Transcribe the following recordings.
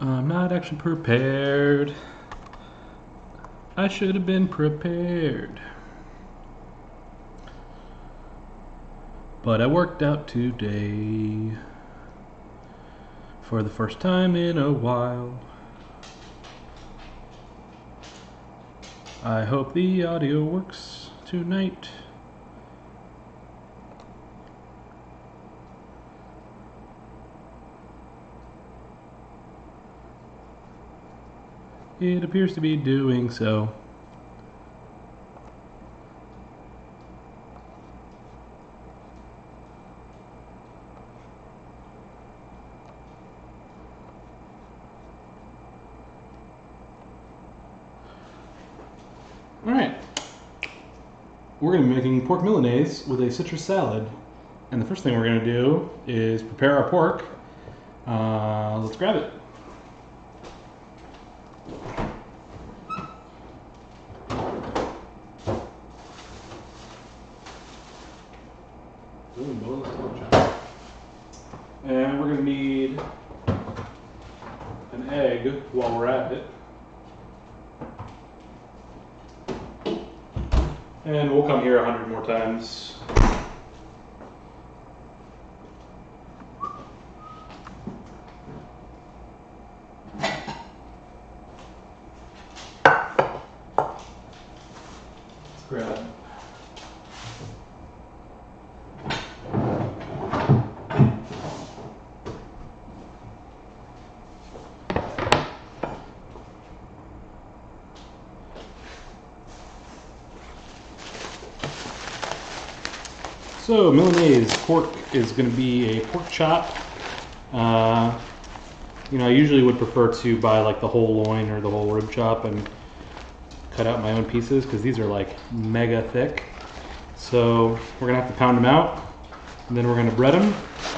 I'm not actually prepared. I should have been prepared. But I worked out today for the first time in a while. I hope the audio works tonight. It appears to be doing so. Alright, we're going to be making pork milanese with a citrus salad. And the first thing we're going to do is prepare our pork. Let's grab it. And we're going to need an egg while we're at it. And we'll come here 100 more times. Let's grab. So Milanese pork is going to be a pork chop. You know, I usually would prefer to buy like the whole loin or the whole rib chop and cut out my own pieces because these are like mega thick. So we're going to have to pound them out, and then we're going to bread them,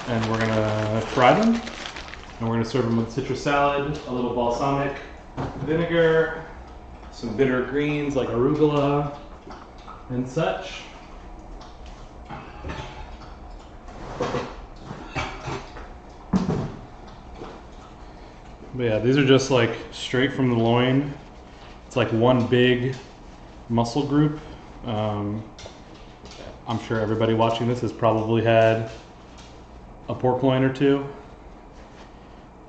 and we're going to fry them, and we're going to serve them with citrus salad, a little balsamic vinegar, some bitter greens like arugula and such. But yeah, these are just like straight from the loin. It's like one big muscle group. I'm sure everybody watching this has probably had a pork loin or two.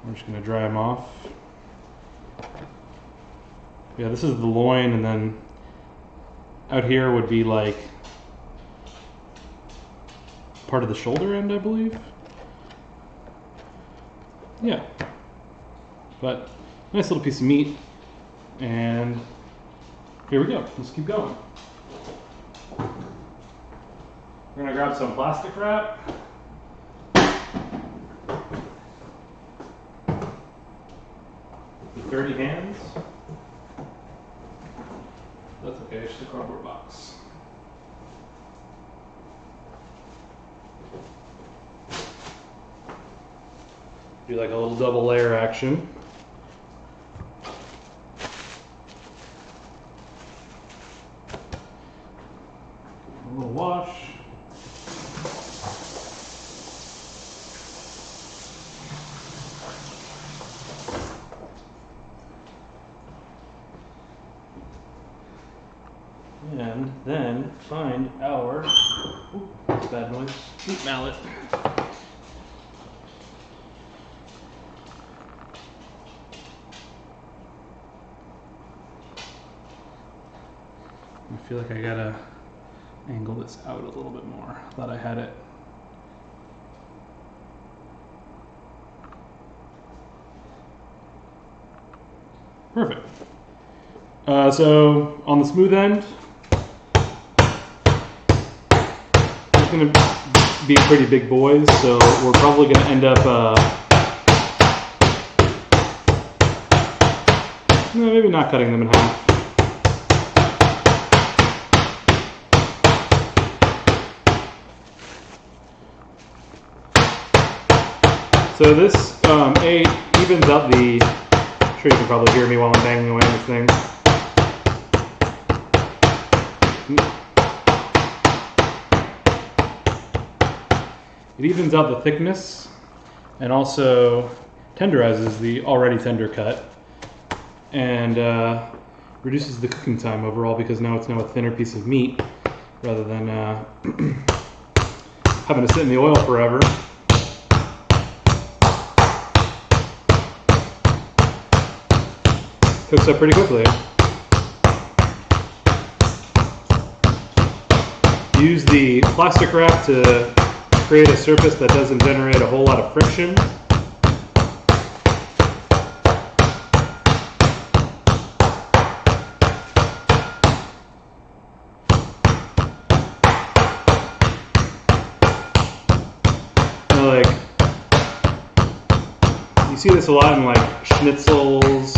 I'm just gonna dry them off. Yeah, this is the loin, and then out here would be like part of the shoulder end, I believe. Yeah. But nice little piece of meat, and here we go. Let's keep going. We're gonna grab some plastic wrap. With dirty hands. That's okay, it's just a cardboard box. Do like a little double layer action. A little wash. And then find our, ooh, that's bad noise, meat mallet. I feel like I gotta angle this out a little bit more. I thought I had it. Perfect. So on the smooth end, it's gonna be pretty big boys, so we're probably gonna end up maybe not cutting them in half. So this evens out the, I'm sure you can probably hear me while I'm banging away on this thing. It evens out the thickness, and also tenderizes the already tender cut and reduces the cooking time overall, because now it's a thinner piece of meat rather than having to sit in the oil forever. Cooks up pretty quickly. Use the plastic wrap to create a surface that doesn't generate a whole lot of friction. You see this a lot in like schnitzels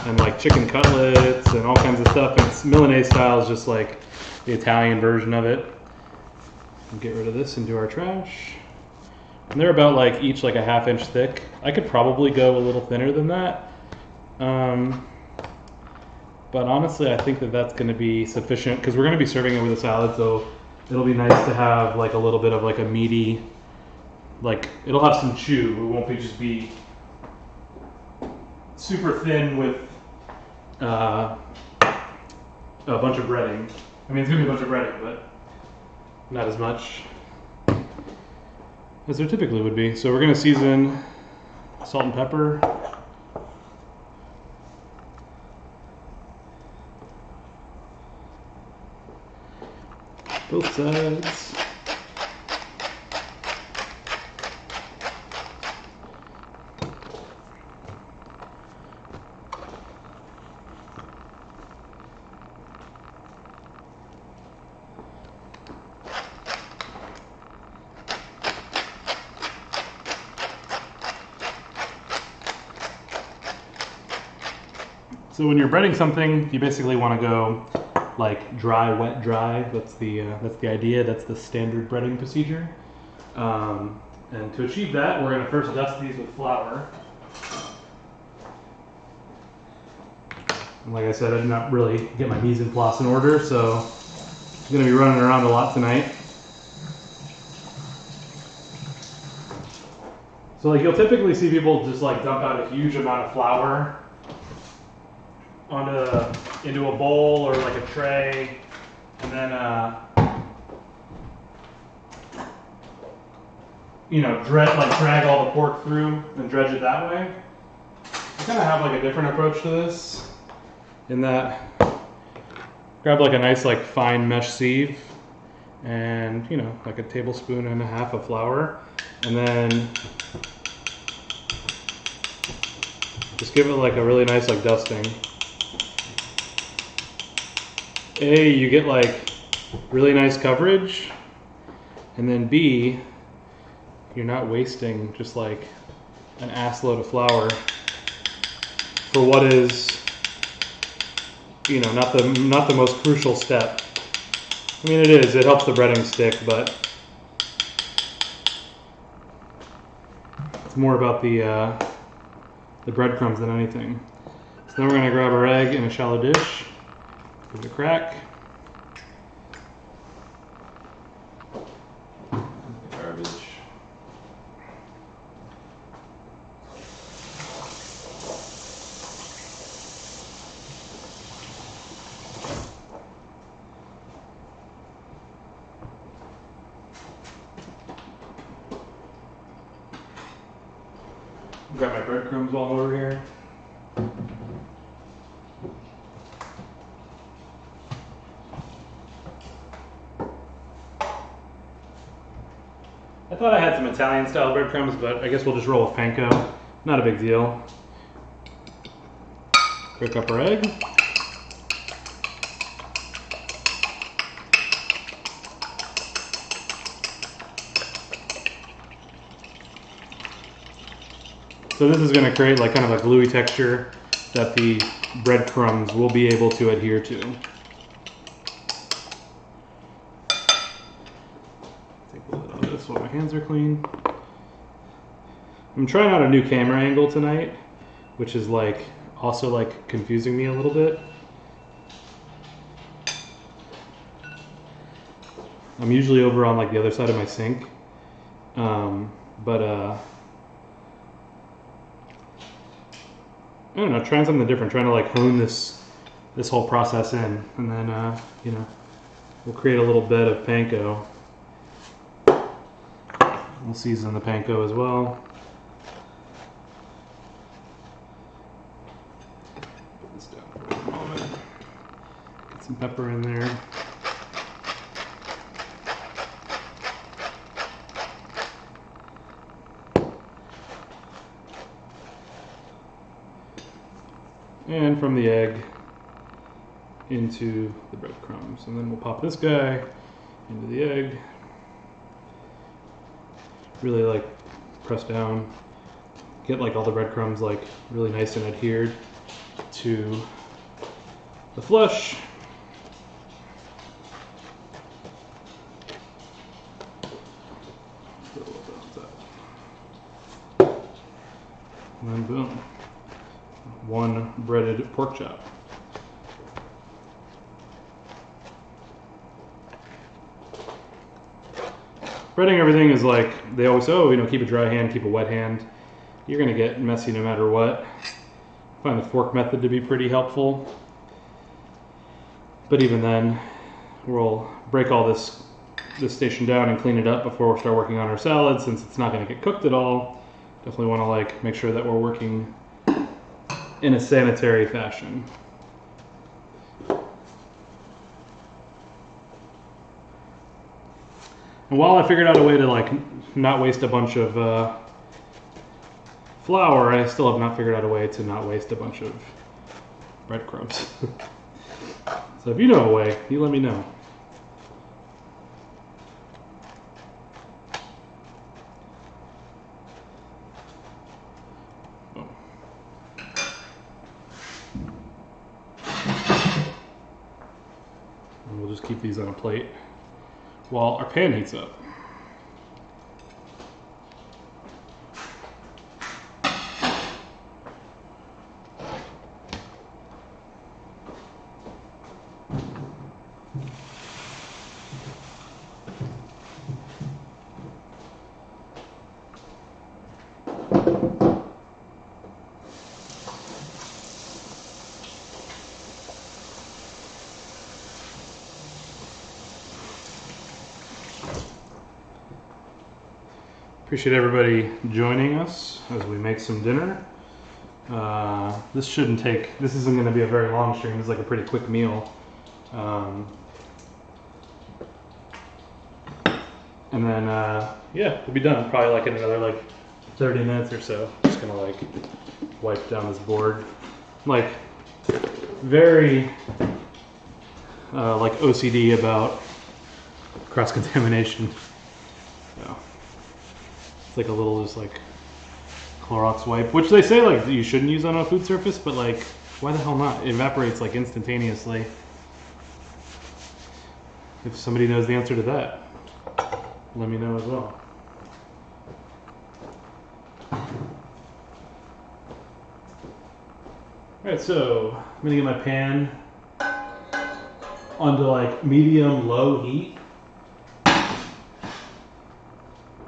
and like chicken cutlets and all kinds of stuff. It's Milanese style is just like the Italian version of it. We'll get rid of this and do our trash. And they're about like each like a ½ inch thick. I could probably go a little thinner than that. But honestly, I think that that's going to be sufficient because we're going to be serving it with a salad, so it'll be nice to have like a little bit of like a meaty, like it'll have some chew. It won't be just be super thin with a bunch of breading. I mean, it's gonna be a bunch of breading, but not as much as there typically would be. So we're gonna season salt and pepper. Both sides. So when you're breading something, you basically want to go like dry, wet, dry. That's the idea. That's the standard breading procedure. And to achieve that, we're going to first dust these with flour. And like I said, I did not really get my mise en place in order, so I'm going to be running around a lot tonight. So like you'll typically see people just like dump out a huge amount of flour into a bowl or like a tray, and then drag all the pork through and dredge it that way. I kind of have like a different approach to this, in that grab like a nice like fine mesh sieve and like a tablespoon and a half of flour, and then just give it like a really nice like dusting. A, you get like really nice coverage, and then B, you're not wasting just like an ass load of flour for what is not the most crucial step. I mean, it helps the breading stick, but it's more about the breadcrumbs than anything. So then we're going to grab our egg in a shallow dish. Give it a crack. Garbage. Got my breadcrumbs all over here. I thought I had some Italian style breadcrumbs, but I guess we'll just roll with panko. Not a big deal. Crack up our egg. So this is going to create like kind of a gluey texture that the breadcrumbs will be able to adhere to. Take a little of this while my hands are clean. I'm trying out a new camera angle tonight, which is like also like confusing me a little bit. I'm usually over on like the other side of my sink, but I don't know, trying something different, trying to like hone this whole process in, and then you know, we'll create a little bed of panko. We'll season the panko as well. Put this down for a moment. Get some pepper in there. And from the egg into the breadcrumbs. And then we'll pop this guy into the egg. Really like press down. Get like all the breadcrumbs like really nice and adhered to the flesh. And then boom. One breaded pork chop. Breading everything is like, they always say, oh, you know, keep a dry hand, keep a wet hand. You're gonna get messy no matter what. I find the fork method to be pretty helpful. But even then, we'll break all this station down and clean it up before we start working on our salad, since it's not gonna get cooked at all. Definitely wanna like make sure that we're working in a sanitary fashion. And while I figured out a way to like not waste a bunch of flour, I still have not figured out a way to not waste a bunch of breadcrumbs. So if you know a way, you let me know. And we'll just keep these on a plate while our pan heats up. Appreciate everybody joining us as we make some dinner. This isn't going to be a very long stream. It's like a pretty quick meal. And then, yeah, we'll be done probably like in another like 30 minutes or so. Just gonna like wipe down this board. Like very like OCD about cross-contamination. So. It's like a little just like Clorox wipe, which they say like you shouldn't use on a food surface, but like why the hell not? It evaporates like instantaneously. If somebody knows the answer to that, let me know as well. Alright, so I'm gonna get my pan onto like medium-low heat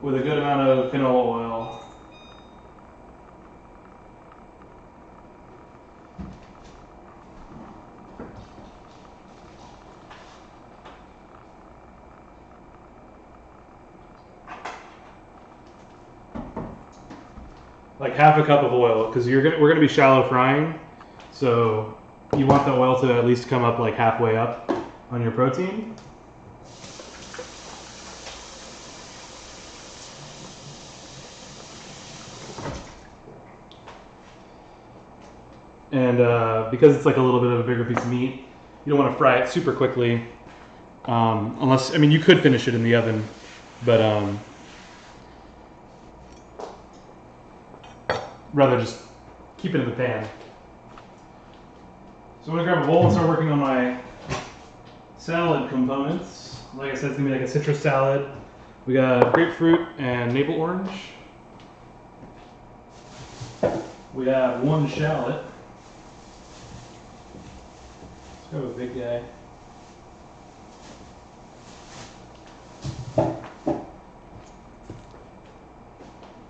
with a good amount of canola oil. Like half a cup of oil, because we're gonna be shallow frying, so you want the oil to at least come up like halfway up on your protein. And because it's like a little bit of a bigger piece of meat, you don't want to fry it super quickly. Unless, I mean, you could finish it in the oven, but rather just keep it in the pan. So I'm gonna grab a bowl and start working on my salad components. Like I said, it's gonna be like a citrus salad. We got grapefruit and maple orange. We have one shallot. Let's go with a big guy.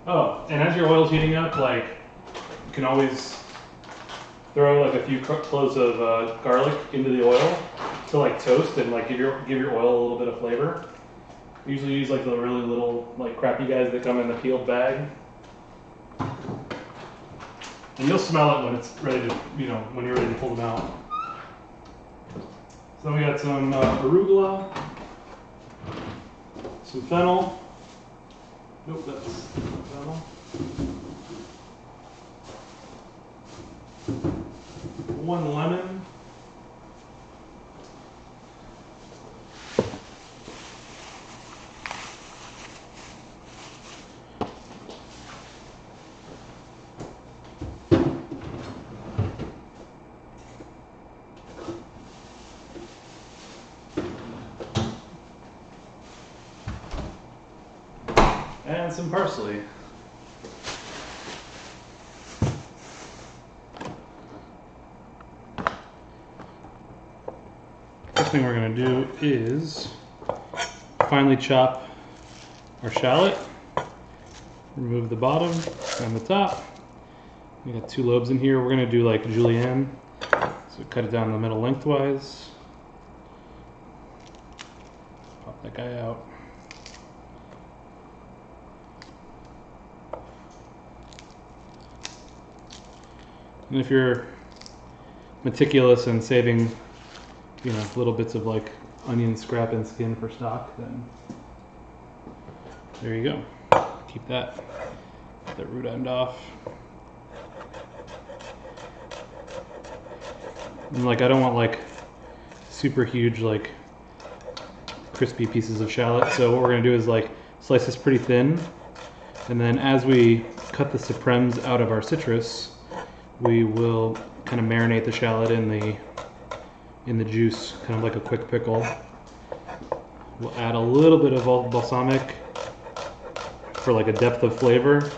Oh, and as your oil's heating up, like, you can always throw like a few cloves of garlic into the oil to like toast and like give your oil a little bit of flavor. We usually use like the really little like crappy guys that come in the peeled bag. And you'll smell it when it's ready to, when you're ready to pull them out. So then we got some arugula, some fennel. Nope, that's fennel. One lemon. And some parsley. First thing we're going to do is finely chop our shallot. Remove the bottom and the top. We got 2 lobes in here. We're going to do like julienne. So cut it down the middle lengthwise. Pop that guy out. And if you're meticulous and saving, little bits of like onion scrap and skin for stock, then there you go. Keep that root end off. And like I don't want like super huge like crispy pieces of shallot, so what we're gonna do is like slice this pretty thin, and then as we cut the supremes out of our citrus, we will kind of marinate the shallot in the juice, kind of like a quick pickle. We'll add a little bit of balsamic for like a depth of flavor,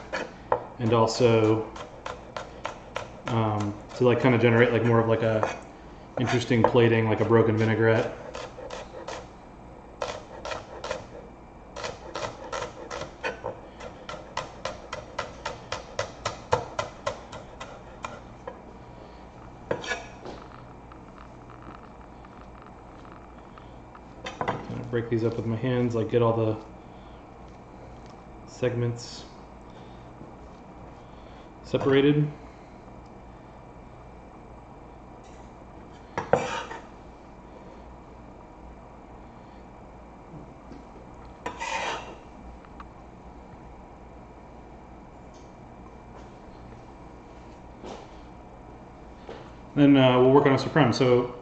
and also to like kind of generate like more of like a interesting plating, like a broken vinaigrette. Break these up with my hands, like get all the segments separated. Then we'll work on a supreme. So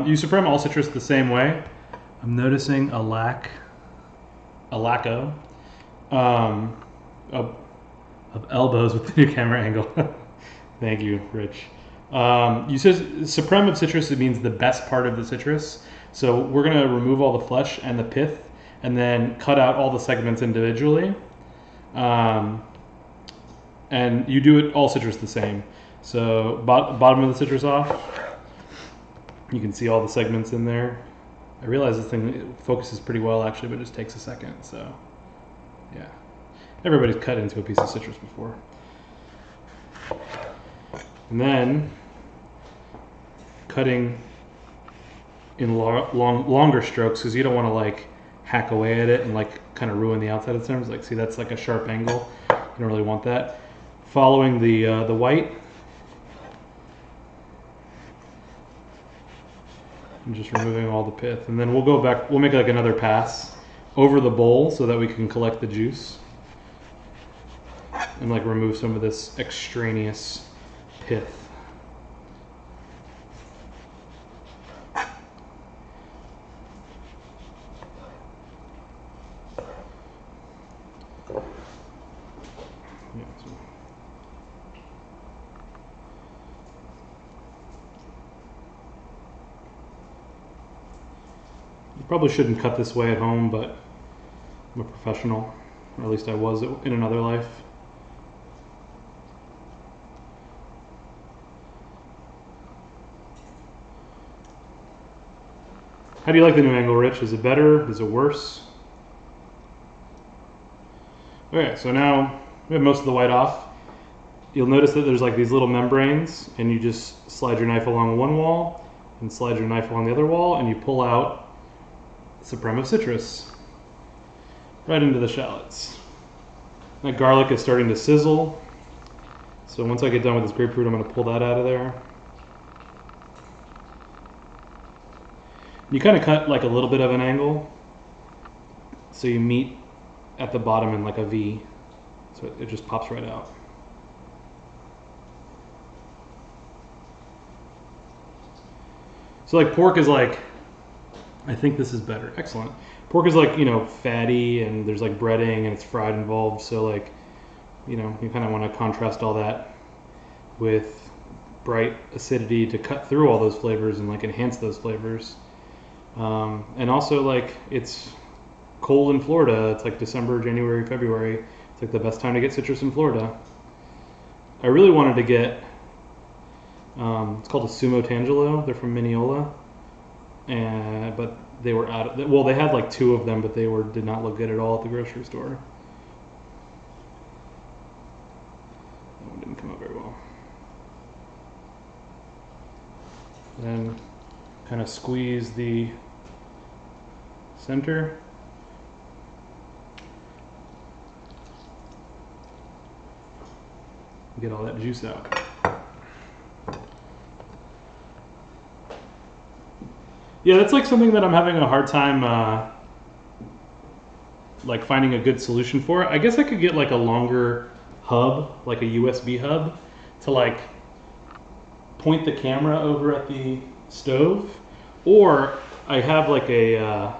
you supreme all citrus the same way. I'm noticing a lack of elbows with the new camera angle. Thank you, Rich. You said supreme of citrus, it means the best part of the citrus. So we're gonna remove all the flesh and the pith, and then cut out all the segments individually. And you do it all citrus the same. So bottom of the citrus off. You can see all the segments in there. I realize this thing focuses pretty well actually, but it just takes a second, so yeah. Everybody's cut into a piece of citrus before. And then cutting in longer strokes, because you don't want to like hack away at it and like kind of ruin the outside of the stems. Like see, that's like a sharp angle. You don't really want that. Following the white. And just removing all the pith, and then we'll go back, we'll make like another pass over the bowl so that we can collect the juice and like remove some of this extraneous pith. Probably shouldn't cut this way at home, but I'm a professional, or at least I was in another life. How do you like the new angle, Rich? Is it better? Is it worse? Okay, so now we have most of the white off. you'll notice that there's like these little membranes, and you just slide your knife along one wall and slide your knife along the other wall, and you pull out Suprema citrus right into the shallots. That garlic is starting to sizzle, so once I get done with this grapefruit, I'm going to pull that out of there. You kind of cut like a little bit of an angle, so you meet at the bottom in like a V, so it just pops right out. So like pork is like, I think this is better. Excellent. Pork is like, you know, fatty, and there's like breading and it's fried involved. So like, you know, you kind of want to contrast all that with bright acidity to cut through all those flavors and like enhance those flavors. And also like it's cold in Florida. It's like December, January, February. It's like the best time to get citrus in Florida. I really wanted to get, it's called a Sumo Tangelo. They're from Mineola. But they were out of, well, they had like 2 of them, but they did not look good at all at the grocery store. That one didn't come out very well. Then kind of squeeze the center. Get all that juice out. Yeah, that's like something that I'm having a hard time like finding a good solution for. I guess I could get like a longer hub, like a USB hub, to like point the camera over at the stove, or I have like a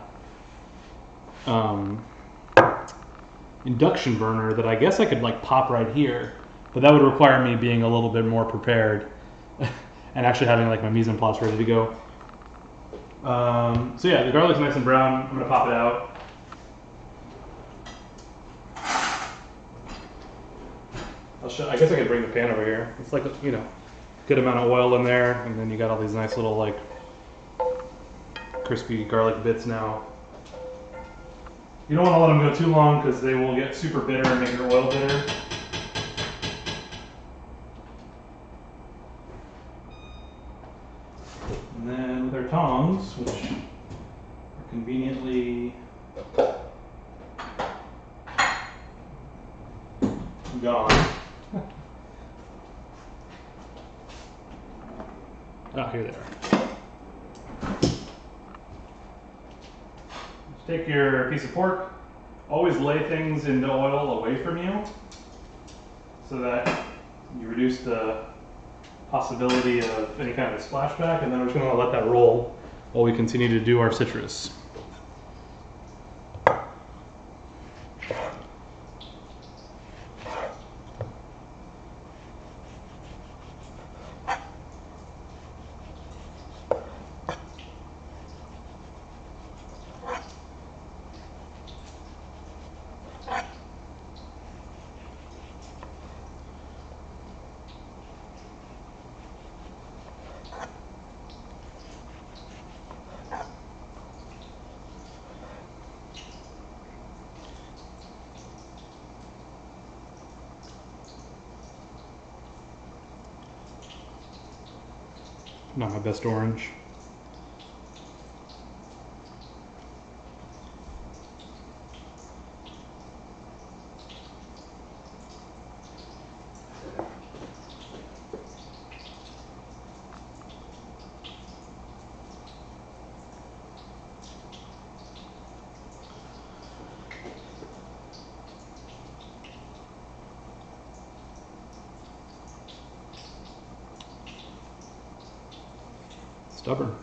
induction burner that I guess I could like pop right here, but that would require me being a little bit more prepared and actually having like my mise en place ready to go. So yeah, the garlic's nice and brown. I'm gonna pop it out. I guess I could bring the pan over here. It's like a, you know, good amount of oil in there, and then you got all these nice little like crispy garlic bits now. You don't want to let them go too long because they will get super bitter and make your oil bitter. And then with our tongs, which are conveniently gone. Oh, here they are. Just take your piece of pork. Always lay things in the oil away from you so that you reduce the possibility of any kind of splashback, and then we're just going to let that roll while we continue to do our citrus. Not my best orange. Stubborn.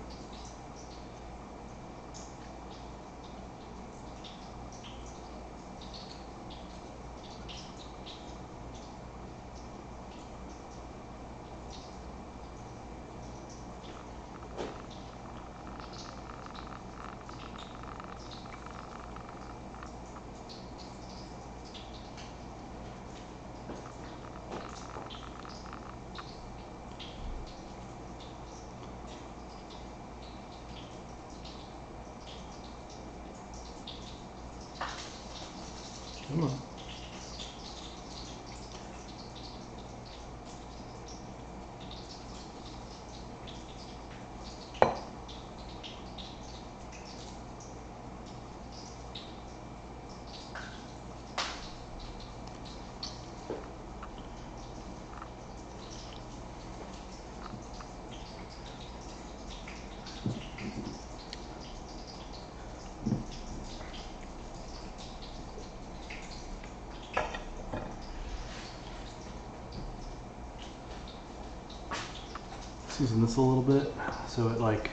Just using this a little bit so it, like,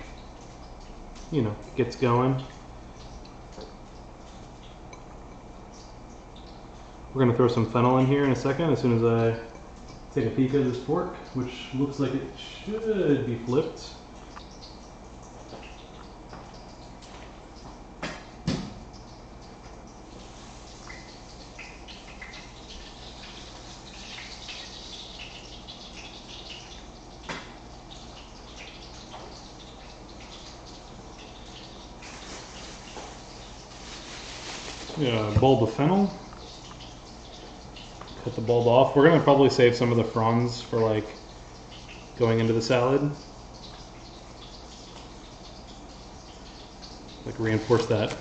you know, gets going. We're going to throw some fennel in here in a second as soon as I take a peek at this pork, which looks like it should be flipped. Yeah, a bulb of fennel. Cut the bulb off. We're gonna probably save some of the fronds for like going into the salad. Like reinforce that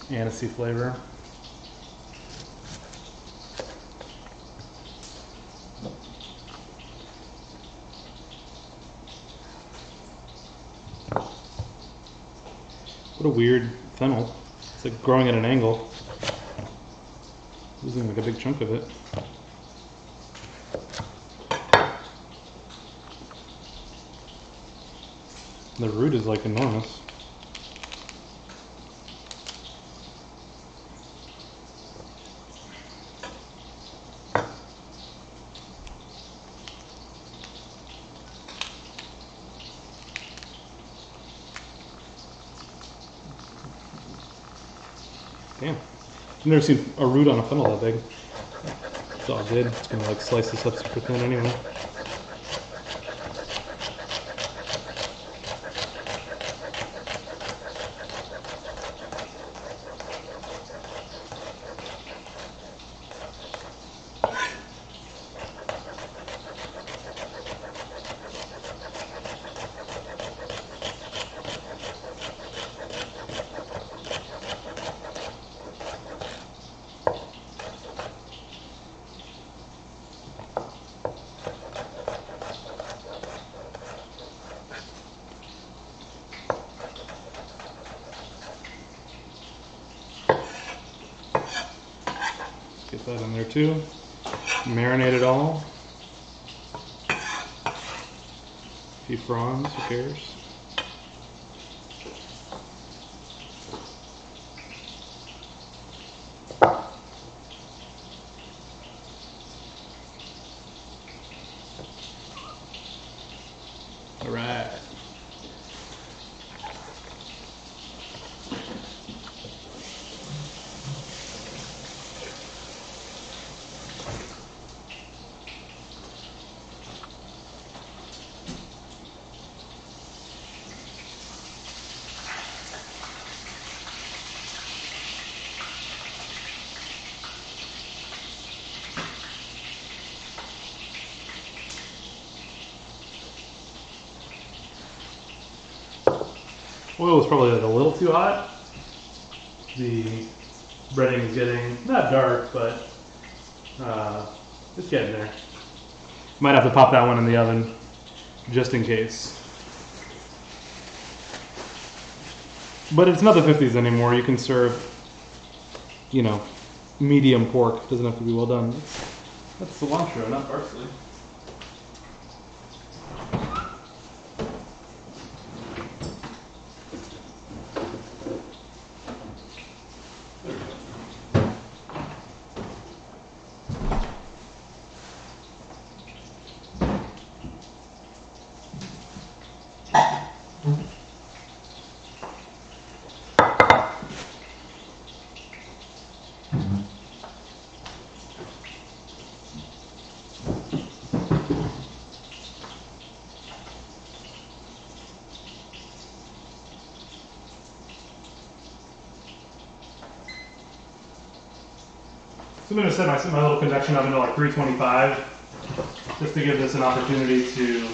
anisey flavor. What a weird fennel. It's like growing at an angle. Losing like a big chunk of it. The root is like enormous. Damn. I've never seen a root on a fennel that big. It's all good. It's gonna like slice this up super thin anyway. Get that in there too. Marinate it all. A few fronds, who cares? All right. Oil was probably like a little too hot. The breading is getting not dark, but it's getting there. Might have to pop that one in the oven just in case. But it's not the 50s anymore. You can serve, you know, medium pork. It doesn't have to be well done. That's cilantro, not parsley. So I'm going to set my little convection oven to like 325, just to give this an opportunity to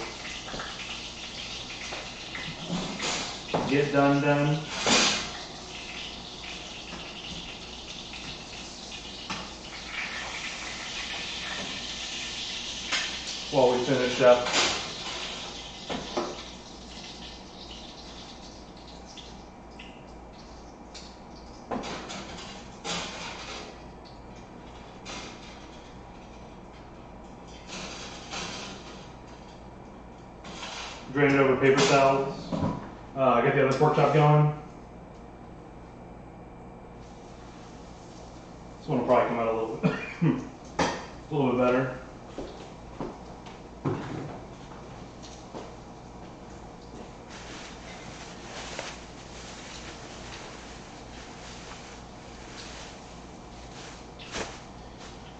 get done. While we finish up. drain it over paper towels. Get the other pork chop going. This one will probably come out a little bit, a little bit better.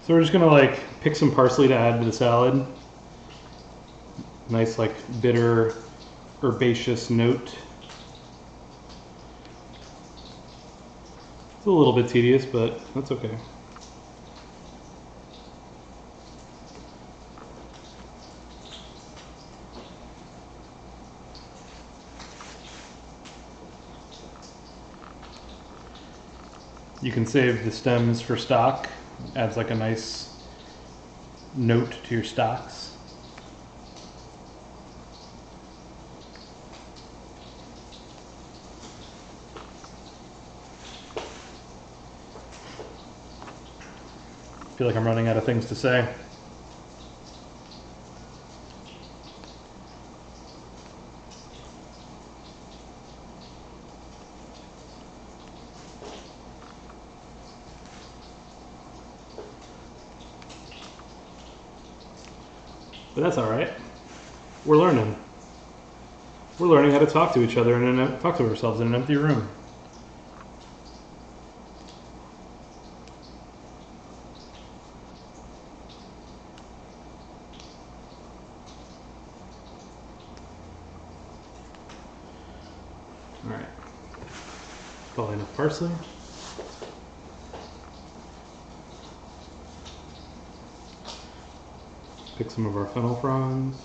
So we're just gonna like pick some parsley to add to the salad. Nice like bitter, herbaceous note. It's a little bit tedious, but that's okay. You can save the stems for stock. Adds like a nice note to your stocks. I feel like I'm running out of things to say. But that's all right. We're learning. We're learning how to talk to each other and talk to ourselves in an empty room. All right. Probably enough parsley. Pick some of our fennel fronds.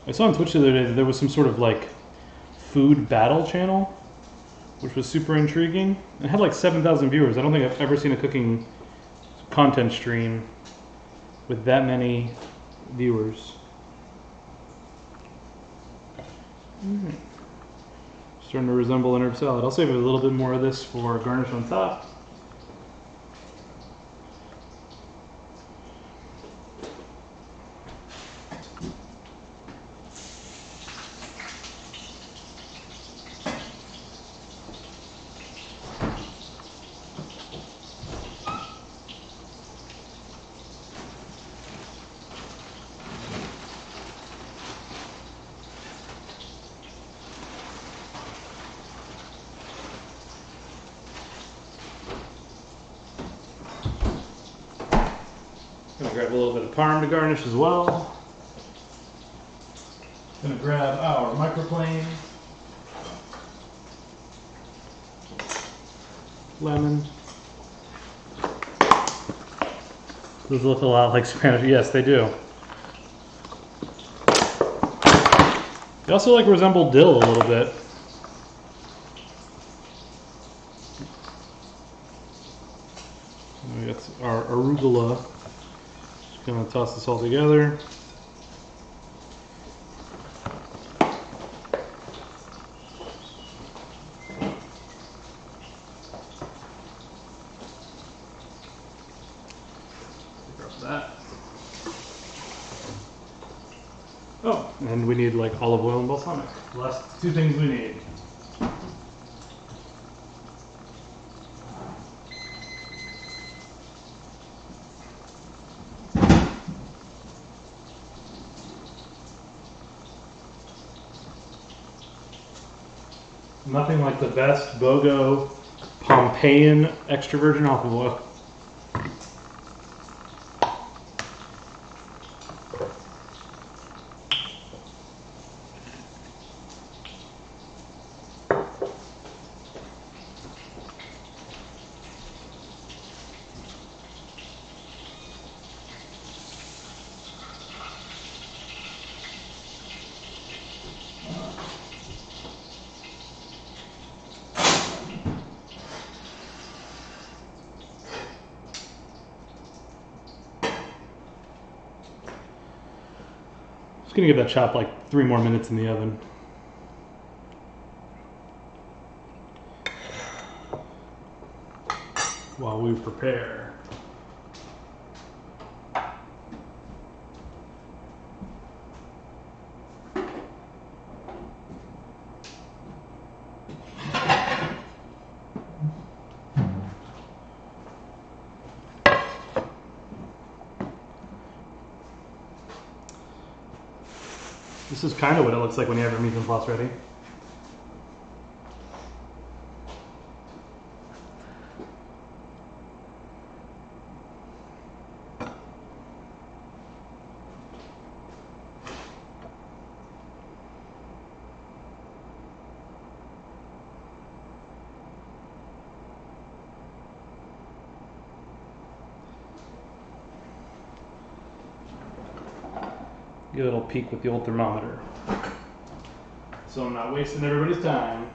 I saw on Twitch the other day that there was some sort of like food battle channel, which was super intriguing. It had like 7,000 viewers. I don't think I've ever seen a cooking content stream with that many viewers. Starting to resemble an herb salad. I'll save a little bit more of this for garnish on top. Gonna grab a little bit of parm to garnish as well. Gonna grab our microplane, lemon. Those look a lot like Spanish. Yes, they do. They also like resemble dill a little bit. We got our arugula. Just gonna toss this all together. That. Oh, and we need like olive oil and balsamic. The last two things we need. Nothing like the best BOGO Pompeian extra virgin olive oil. Just gonna give that chop like 3 more minutes in the oven. While we prepare. This is kind of what it looks like when you have your mise en place ready. Get a little peek with the old thermometer. So I'm not wasting everybody's time.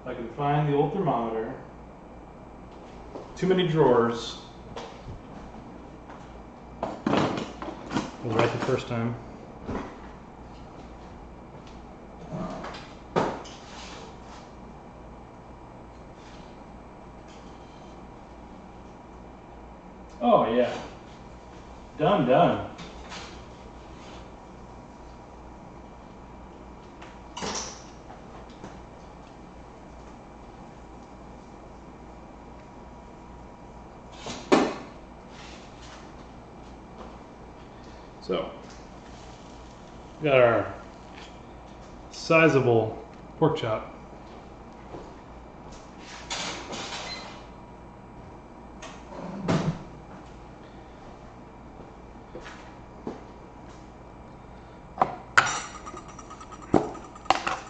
If I can find the old thermometer. Too many drawers. Was right the first time. Oh yeah. Done. So, we got our sizable pork chop.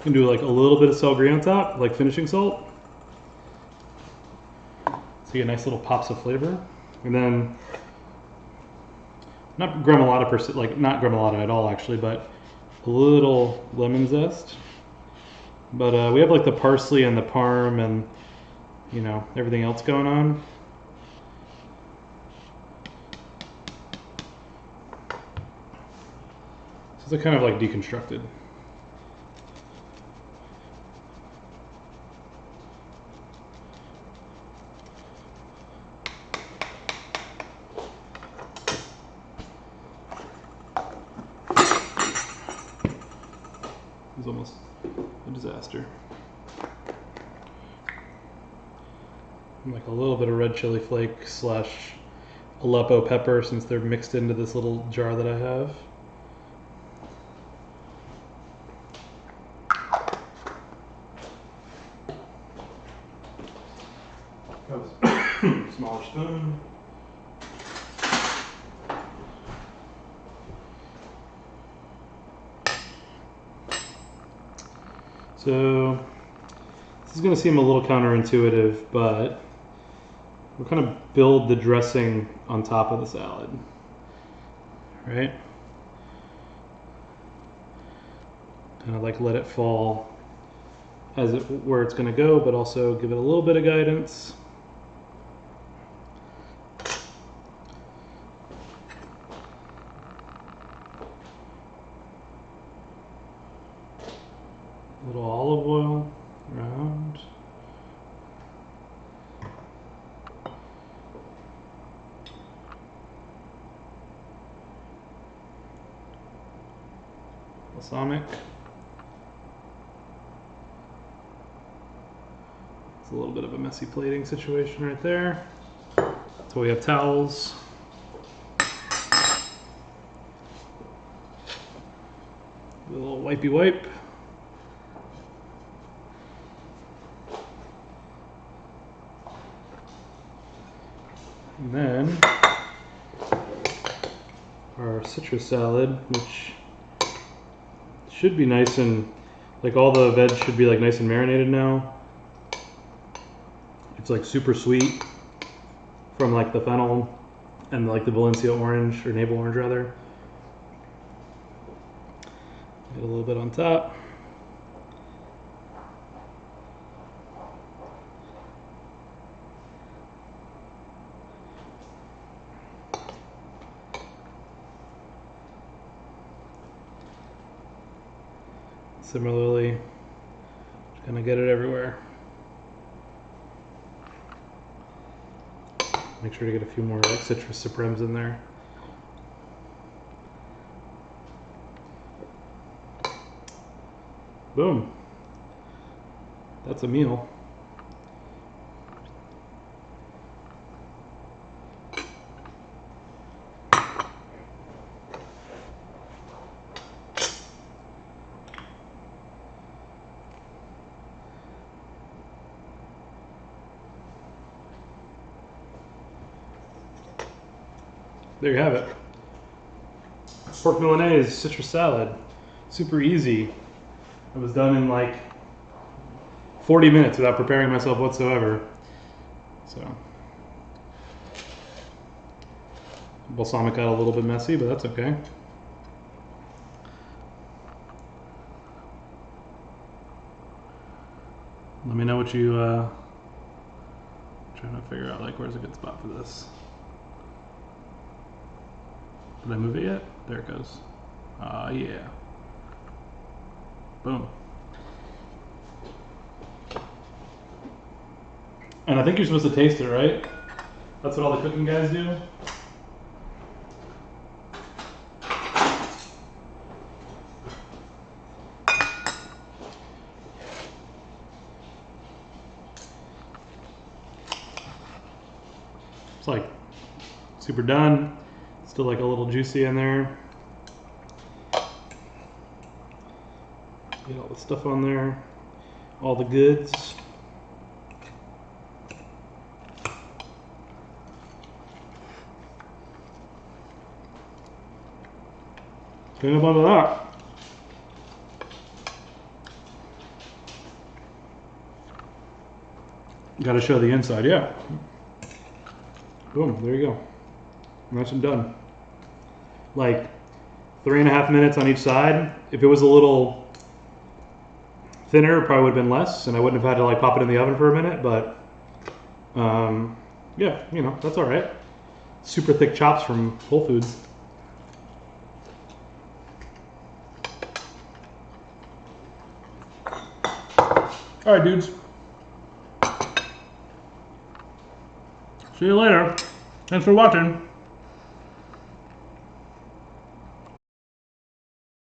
You can do like a little bit of sal gris on top, like finishing salt. So you get nice little pops of flavor. And then not gremolata per se, like not gremolata at all actually, but a little lemon zest. But we have like the parsley and the parm and you know everything else going on. So it's kind of like deconstructed. It was almost a disaster. And like a little bit of red chili flake slash Aleppo pepper since they're mixed into this little jar that I have. Smaller spoon. So this is going to seem a little counterintuitive, but we'll kind of build the dressing on top of the salad, right? Kind of like let it fall as where it's going to go, but also give it a little bit of guidance. A little olive oil around. Balsamic. It's a little bit of a messy plating situation right there. So we have towels. A little wipey wipe. And then our citrus salad, which should be nice and like all the veg should be like nice and marinated now. It's like super sweet from like the fennel and like the Valencia orange or navel orange rather. Get a little bit on top. Similarly, just gonna get it everywhere. Make sure to get a few more like citrus supremes in there. Boom. That's a meal. There you have it. Pork milanese, citrus salad. Super easy. It was done in like 40 minutes without preparing myself whatsoever. So, balsamic got a little bit messy, but that's okay. Let me know what you, trying to figure out like where's a good spot for this. Did I move it yet? There it goes. Yeah. Boom. And I think you're supposed to taste it, right? That's what all the cooking guys do. It's like super done. Still like a little juicy in there. Get all the stuff on there. All the goods. Clean up under that. Got to show the inside, yeah. Boom, there you go. Nice and done. Like 3.5 minutes on each side. If it was a little thinner, it probably would have been less, and I wouldn't have had to like pop it in the oven for a minute, but yeah, you know, that's all right. Super thick chops from Whole Foods. All right, dudes. See you later. Thanks for watching.